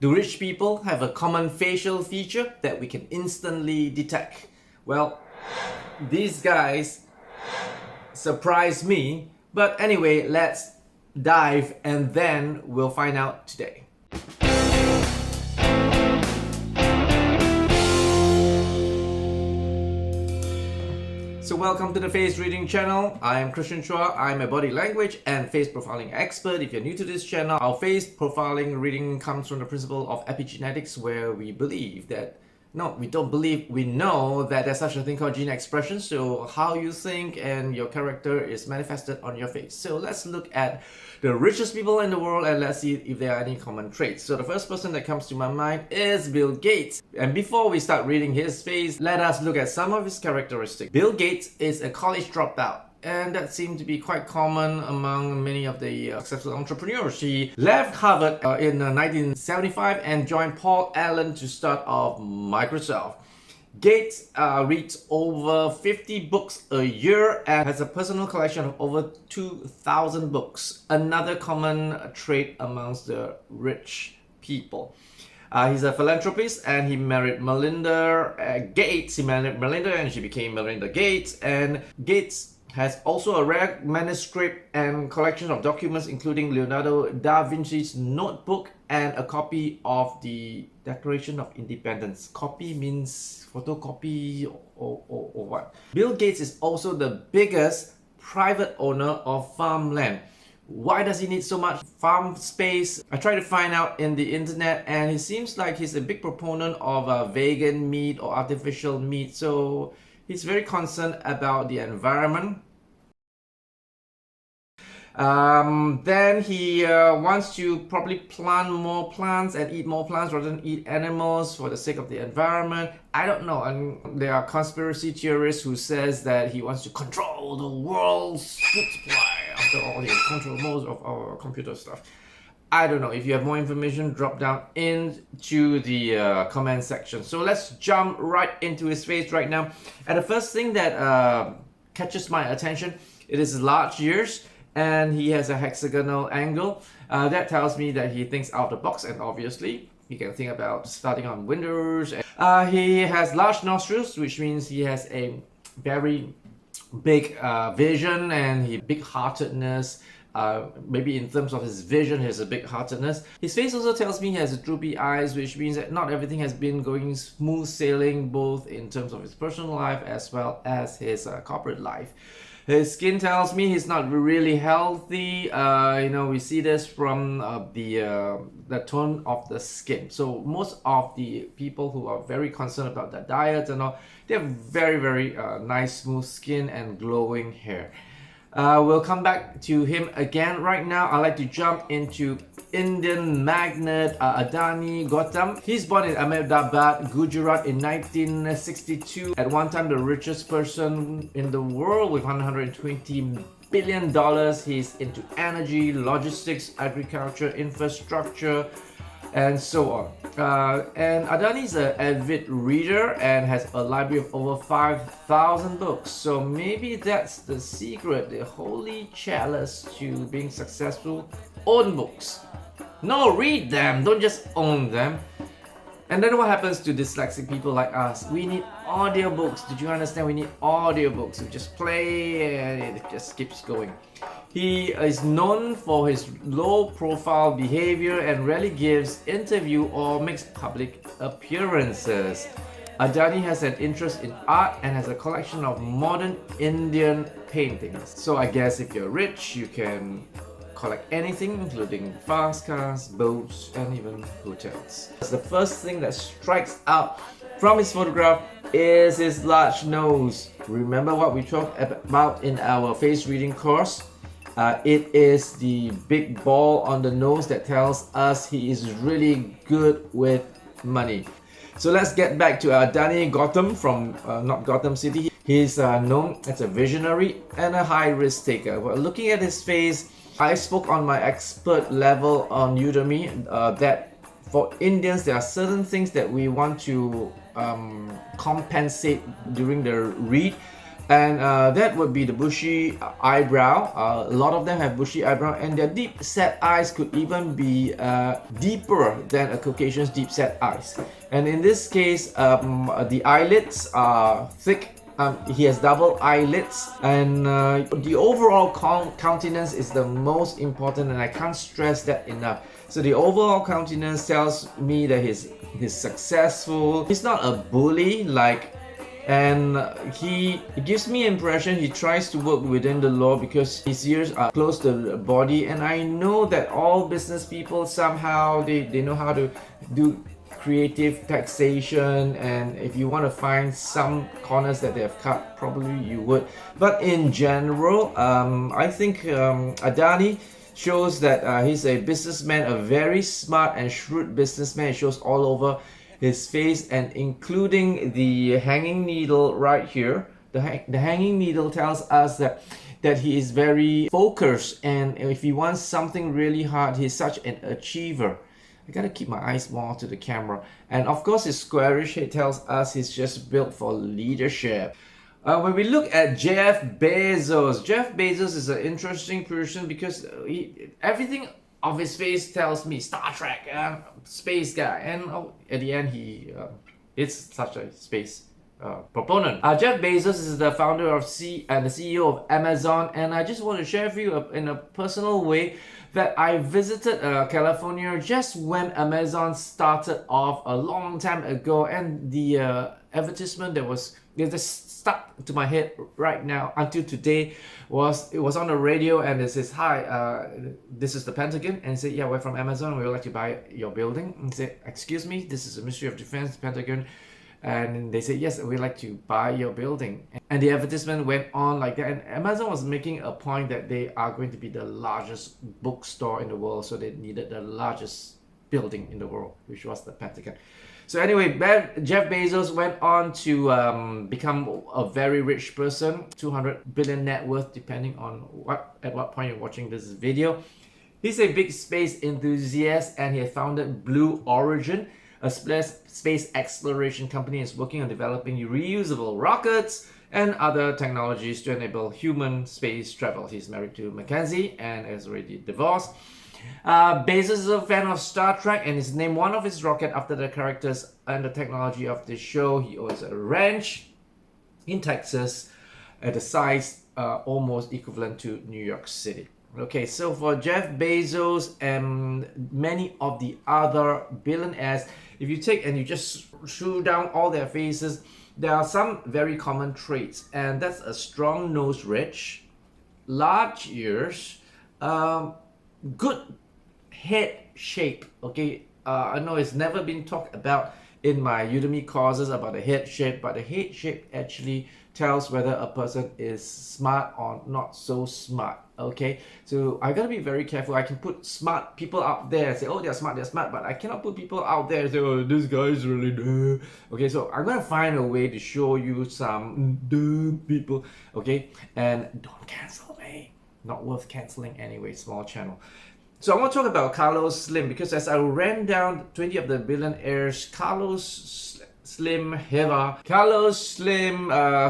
Do rich people have a common facial feature that we can instantly detect? Well, these guys surprised me. But anyway, let's dive and then we'll find out today. So welcome to the Face Reading channel. I am Christian Chua. I'm a body language and face profiling expert. If you're new to this channel, our face profiling reading comes from the principle of epigenetics, where we believe that, no, we don't believe, we know that there's such a thing called gene expression. So how you think and your character is manifested on your face. So let's look at the richest people in the world and let's see if there are any common traits. So the first person that comes to my mind is Bill Gates. And before we start reading his face, let us look at some of his characteristics. Bill Gates is a college dropout. And that seemed to be quite common among many of the successful entrepreneurs. He left Harvard in 1975 and joined Paul Allen to start off Microsoft. Gates reads over 50 books a year and has a personal collection of over 2,000 books. Another common trait amongst the rich people. He's a philanthropist and he married Melinda Gates. He married Melinda and she became Melinda Gates. And Gates has also a rare manuscript and collection of documents, including Leonardo da Vinci's notebook and a copy of the Declaration of Independence. Copy means photocopy or what? Bill Gates is also the biggest private owner of farmland. Why does he need so much farm space? I tried to find out in the internet and it seems like he's a big proponent of vegan meat or artificial meat. So he's very concerned about the environment. Then he wants to probably plant more plants and eat more plants rather than eat animals for the sake of the environment. I don't know. And there are conspiracy theorists who says that he wants to control the world's food supply. After all, he controls most of our computer stuff. I don't know. If you have more information, drop down into the comment section. So let's jump right into his face right now. And the first thing that catches my attention, it is his large ears and he has a hexagonal angle. That tells me that he thinks out of the box, and obviously he can think about starting on Windows. He has large nostrils, which means he has a very big vision and big-heartedness. Maybe in terms of his vision, he has a big-heartedness. His face also tells me he has droopy eyes, which means that not everything has been going smooth sailing, both in terms of his personal life as well as his corporate life. His skin tells me he's not really healthy. We see this from the tone of the skin. So most of the people who are very concerned about their diet and all, they have very, very nice, smooth skin and glowing hair. We'll come back to him again. Right now, I'd like to jump into Indian magnate Adani Gautam. He's born in Ahmedabad, Gujarat in 1962. At one time, the richest person in the world with $120 billion. He's into energy, logistics, agriculture, infrastructure, and so on. And Adani is an avid reader and has a library of over 5,000 books. So maybe that's the secret, the holy chalice to being successful. Own books. No, read them, don't just own them. And then what happens to dyslexic people like us? We need audiobooks. Did you understand? We need audiobooks. We just play and it just keeps going. He is known for his low-profile behavior and rarely gives interview or makes public appearances. Adani has an interest in art and has a collection of modern Indian paintings. So I guess if you're rich, you can collect anything, including fast cars, boats, and even hotels. The first thing that strikes out from his photograph is his large nose. Remember what we talked about in our face reading course? It is the big ball on the nose that tells us he is really good with money. So let's get back to Adani Gautam from not Gotham City. He's known as a visionary and a high risk taker. Well, looking at his face, I spoke on my expert level on Udemy that for Indians there are certain things that we want to compensate during the read. And that would be the bushy eyebrow. A lot of them have bushy eyebrow, and their deep set eyes could even be deeper than a Caucasian's deep set eyes. And in this case, the eyelids are thick. He has double eyelids, and the overall countenance is the most important, and I can't stress that enough. So the overall countenance tells me that he's successful. He's not a bully like. And he gives me impression he tries to work within the law because his ears are close to the body, and I know that all business people somehow they know how to do creative taxation, and if you want to find some corners that they have cut, probably you would. But in general, I think Adani shows that he's a businessman, a very smart and shrewd businessman. It shows all over his face, and including the hanging needle right here. The hanging needle tells us that he is very focused, and if he wants something really hard, he's such an achiever. I gotta keep my eyes more to the camera. And of course, his squarish head tells us he's just built for leadership. When we look at Jeff Bezos is an interesting person because everything of his face tells me Star Trek, space guy, and at the end he is such a space proponent. Jeff Bezos is the founder of and the CEO of Amazon, and I just want to share with you in a personal way that I visited California just when Amazon started off a long time ago, and the advertisement that was stuck to my head right now until today was on the radio, and it says, "Hi, this is the Pentagon," and say, "Yeah, we're from Amazon. We would like to buy your building." And say, "Excuse me, this is the Ministry of Defense, Pentagon." And they say, "Yes, we'd like to buy your building." And the advertisement went on like that. And Amazon was making a point that they are going to be the largest bookstore in the world, so they needed the largest building in the world, which was the Pentagon. So anyway, Jeff Bezos went on to become a very rich person, 200 billion net worth, depending on at what point you're watching this video. He's a big space enthusiast, and he has founded Blue Origin, a space exploration company is working on developing reusable rockets and other technologies to enable human space travel. He's married to Mackenzie and is already divorced. Bezos is a fan of Star Trek and has named one of his rockets after the characters and the technology of the show. He owns a ranch in Texas at a size almost equivalent to New York City. Okay, so for Jeff Bezos and many of the other billionaires, if you take and you just shoot down all their faces, there are some very common traits, and that's a strong nose ridge, large ears, good head shape. Okay, I know it's never been talked about in my Udemy courses about the head shape, but the head shape actually tells whether a person is smart or not so smart. Okay, so I gotta be very careful. I can put smart people out there and say, "Oh, they're smart," but I cannot put people out there and say, "Oh, this guy is really dumb." Okay, so I'm gonna find a way to show you some dumb people. Okay, and don't cancel me. Not worth canceling anyway. Small channel. So I want to talk about Carlos Slim, because as I ran down 20 of the billionaires, Carlos Slim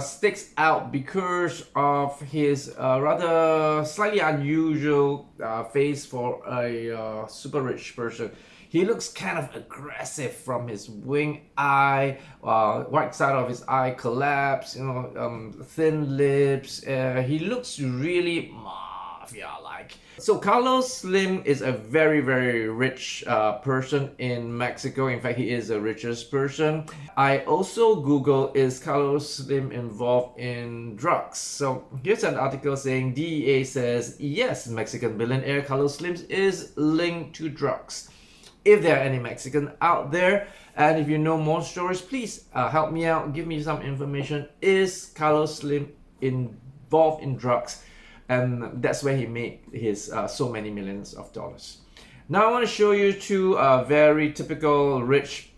sticks out because of his rather slightly unusual face for a super rich person. He looks kind of aggressive from his wing eye, right side of his eye collapse, thin lips. He looks really mafia-like. So Carlos Slim is a very, very rich person in Mexico. In fact, he is the richest person. I also Googled, is Carlos Slim involved in drugs? So here's an article saying DEA says, yes, Mexican billionaire Carlos Slim is linked to drugs. If there are any Mexican out there, and if you know more stories, please help me out, give me some information. Is Carlos Slim involved in drugs? And that's where he made his so many millions of dollars. Now I want to show you two very typical rich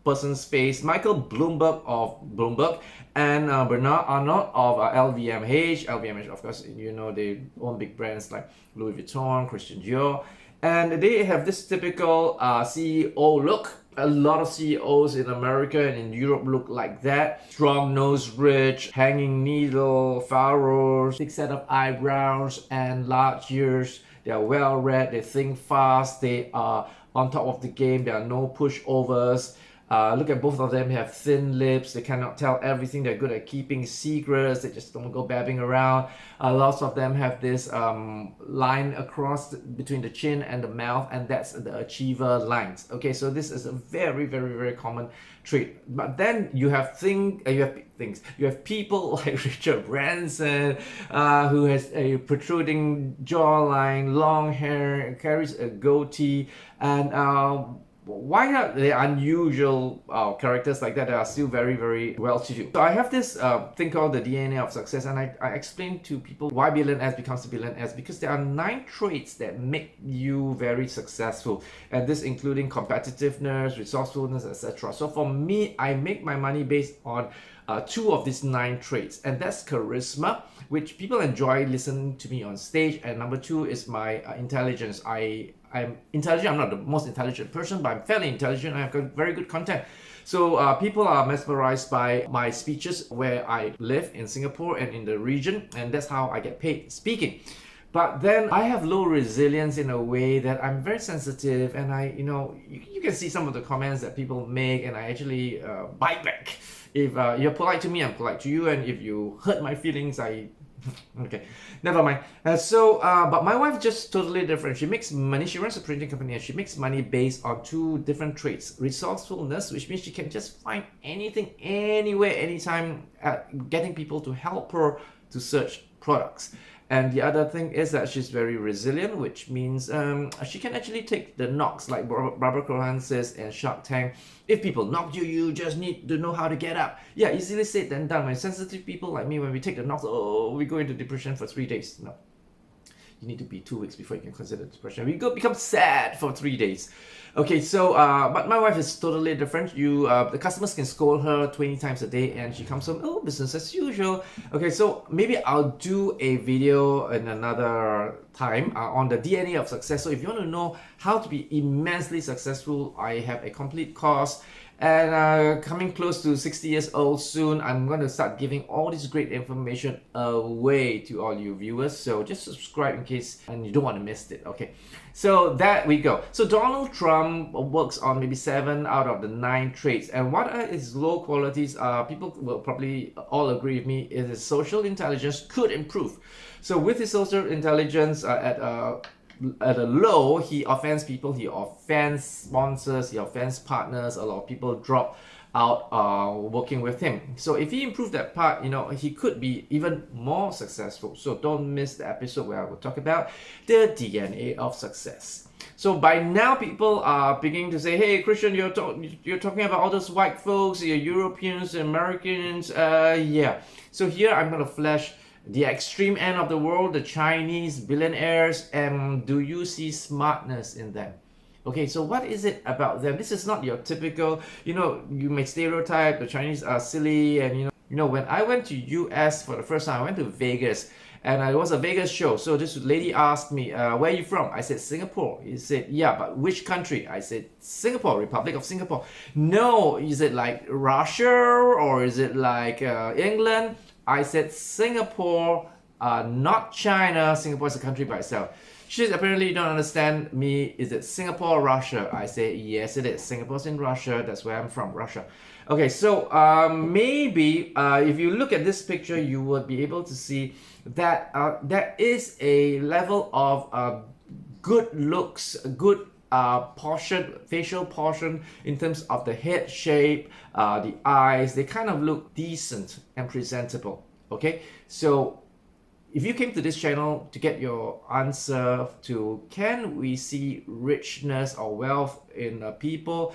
person's face. Michael Bloomberg of Bloomberg and Bernard Arnault of LVMH. LVMH, of course, they own big brands like Louis Vuitton, Christian Dior. And they have this typical CEO look. A lot of CEOs in America and in Europe look like that. Strong nose bridge, hanging needle, furrows, thick set of eyebrows, and large ears. They are well read, they think fast, they are on top of the game, there are no pushovers. Look at both of them, have thin lips, they cannot tell everything, they're good at keeping secrets, they just don't go babbing around. Lots of them have this line across between the chin and the mouth, and that's the achiever lines. Okay, so this is a very, very, very common trait. But then you have you have people like Richard Branson, who has a protruding jawline, long hair, carries a goatee, and why not the unusual characters like that are still very, very well to do. So I have this thing called the DNA of success, and I explain to people why billionaires becomes billionaires, because there are 9 traits that make you very successful, and this including competitiveness, resourcefulness, etc. So for me, I make my money based on 2 of these 9 traits, and that's charisma, which people enjoy listening to me on stage, and number 2 is my intelligence. I'm intelligent. I'm not the most intelligent person, but I'm fairly intelligent. I have got very good content. So people are mesmerized by my speeches where I live in Singapore and in the region, and that's how I get paid speaking. But then I have low resilience in a way that I'm very sensitive, and you can see some of the comments that people make, and I actually bite back. If you're polite to me, I'm polite to you, and if you hurt my feelings, okay, never mind. But my wife is just totally different. She makes money. She runs a printing company, and she makes money based on 2 different traits: resourcefulness, which means she can just find anything, anywhere, anytime, getting people to help her to search products. And the other thing is that she's very resilient, which means she can actually take the knocks, like Barbara Cohan says in Shark Tank. If people knock you, you just need to know how to get up. Yeah, easily said than done. When sensitive people like me, when we take the knocks, we go into depression for 3 days. No. You need to be 2 weeks before you can consider depression. We become sad for 3 days. Okay, so but my wife is totally different. The customers can scold her 20 times a day, and she comes home, business as usual. Okay, so maybe I'll do a video in another time on the DNA of success. So if you want to know how to be immensely successful, I have a complete course. And coming close to 60 years old soon, I'm going to start giving all this great information away to all you viewers. So just subscribe in case and you don't want to miss it. Okay, so that we go. So Donald Trump works on maybe 7 out of the 9 traits. And what are his low qualities? People will probably all agree with me, is his social intelligence could improve. So with his social intelligence at a low, he offends people, he offends sponsors, he offends partners. A lot of people drop out working with him. So if he improved that part, he could be even more successful. So don't miss the episode where I will talk about the DNA of success. So by now, people are beginning to say, hey, Christian, you're talking about all those white folks, you're Europeans, Americans, yeah. So here I'm going to flash the extreme end of the world, the Chinese billionaires, and do you see smartness in them? Okay, so what is it about them? This is not your typical, you may stereotype the Chinese are silly, and when I went to US for the first time, I went to Vegas, and it was a Vegas show. So this lady asked me, where are you from? I said, Singapore. He said, yeah, but which country? I said, Singapore, Republic of Singapore. No, is it like Russia, or is it like England? I said Singapore, not China. Singapore is a country by itself. She said, apparently you don't understand me. Is it Singapore or Russia? I say, yes, it is. Singapore's in Russia. That's where I'm from, Russia. Okay, so maybe if you look at this picture, you would be able to see that there is a level of good looks, good facial portion in terms of the head shape, the eyes. They kind of look decent and presentable. Okay, so if you came to this channel to get your answer to can we see richness or wealth in people,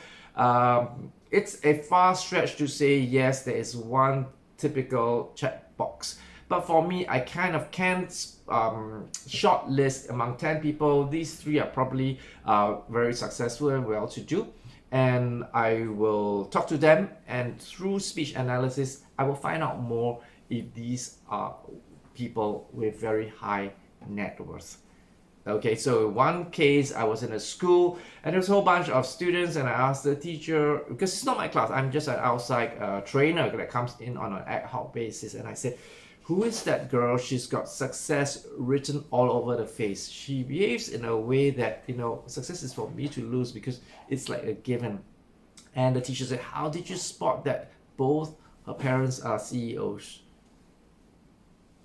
it's a far stretch to say yes, there is one typical checkbox. But for me, I kind of can't shortlist among 10 people. These 3 are probably very successful and well-to-do. And I will talk to them, and through speech analysis, I will find out more if these are people with very high net worth. Okay, so in one case, I was in a school and there was a whole bunch of students, and I asked the teacher, because it's not my class, I'm just an outside trainer that comes in on an ad hoc basis, and I said, who is that girl? She's got success written all over the face. She behaves in a way that, success is for me to lose because it's like a given. And the teacher said, how did you spot that both her parents are CEOs?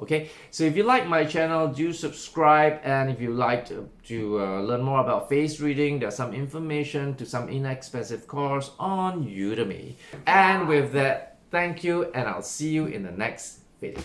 Okay, so if you like my channel, do subscribe, and if you like to learn more about face reading, there's some information to some inexpensive course on Udemy. And with that, thank you, and I'll see you in the next video.